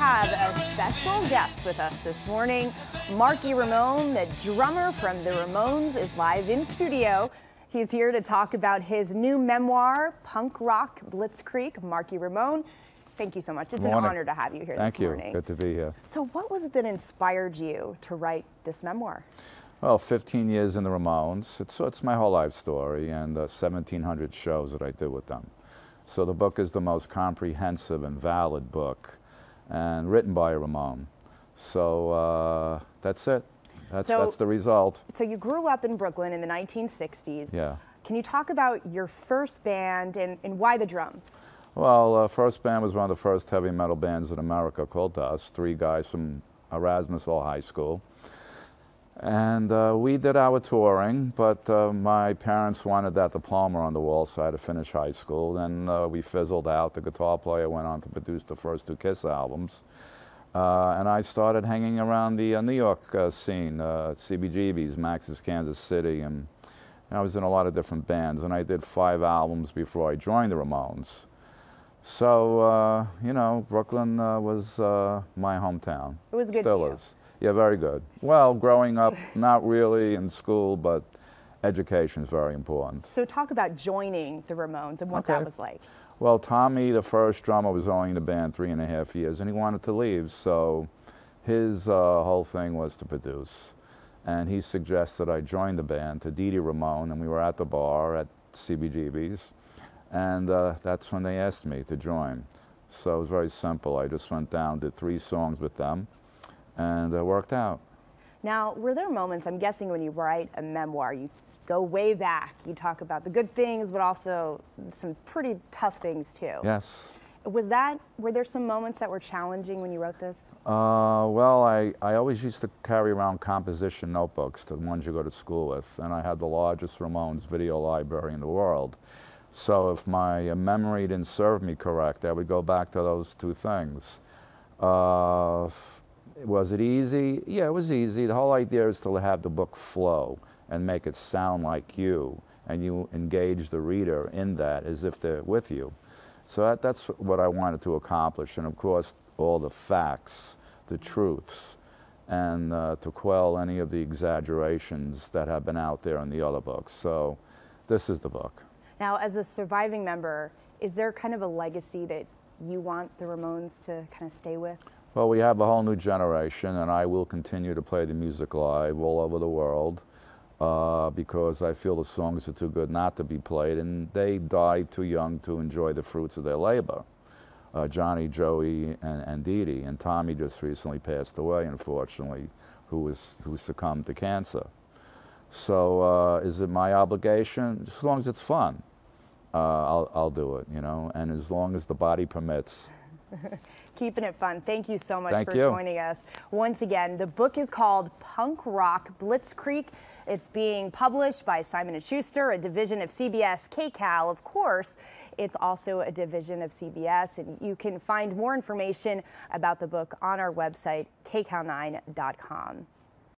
have a special guest with us this morning. Marky Ramone, the drummer from the Ramones, is live in studio. He's here to talk about his new memoir, Punk Rock Blitzkrieg. Marky Ramone, thank you so much. It's an honor to have you here this morning. Thank you. Good to be here. So what was it that inspired you to write this memoir? Well, 15 years in the Ramones. It's my whole life story, and 1,700 shows that I did with them. So the book is the most comprehensive and valid book, and written by a Ramone. So that's it. That's the result. So you grew up in Brooklyn in the 1960s. Yeah. Can you talk about your first band and why the drums? Well, first band was one of the first heavy metal bands in America, called us, 3 guys from Erasmus Hall High School. And we did our touring, but my parents wanted that diploma on the wall, so I had to finish high school. Then we fizzled out. The guitar player went on to produce the first 2 Kiss albums. And I started hanging around the New York scene, CBGB's, Max's Kansas City, and I was in a lot of different bands. And I did 5 albums before I joined the Ramones. So, you know, Brooklyn was my hometown. It was good Still to you. is. Yeah, very good. Well, growing up, not really in school, but education is very important. So talk about joining the Ramones and what that was like. Well, Tommy, the first drummer, was only in the band 3.5 years, and he wanted to leave, so his whole thing was to produce. And he suggested I join the band to Dee Dee Ramone, and we were at the bar at CBGB's, and that's when they asked me to join. So it was very simple. I just went down, did 3 songs with them, and it worked out. Now, were there moments, I'm guessing when you write a memoir, you go way back, you talk about the good things, but also some pretty tough things too. Yes. Were there some moments that were challenging when you wrote this? Well, I always used to carry around composition notebooks, the ones you go to school with, and I had the largest Ramones video library in the world. So if my memory didn't serve me correct, I would go back to those 2 things. Was it easy? Yeah, it was easy. The whole idea is to have the book flow and make it sound like you, and you engage the reader in that as if they're with you. So that's what I wanted to accomplish, and of course all the facts, the truths, and to quell any of the exaggerations that have been out there in the other books. So this is the book. Now, as a surviving member, is there kind of a legacy that you want the Ramones to kind of stay with? Well, we have a whole new generation, and I will continue to play the music live all over the world because I feel the songs are too good not to be played, and they died too young to enjoy the fruits of their labor. Johnny, Joey, and Dee Dee, and Tommy just recently passed away, unfortunately, who succumbed to cancer. So is it my obligation? As long as it's fun, I'll do it, you know, and as long as the body permits. Keeping it fun. Thank you so much for you. joining us. Once again, the book is called Punk Rock Blitzkrieg. It's being published by Simon & Schuster, a division of CBS KCAL. Of course, it's also a division of CBS, and you can find more information about the book on our website, kcal9.com.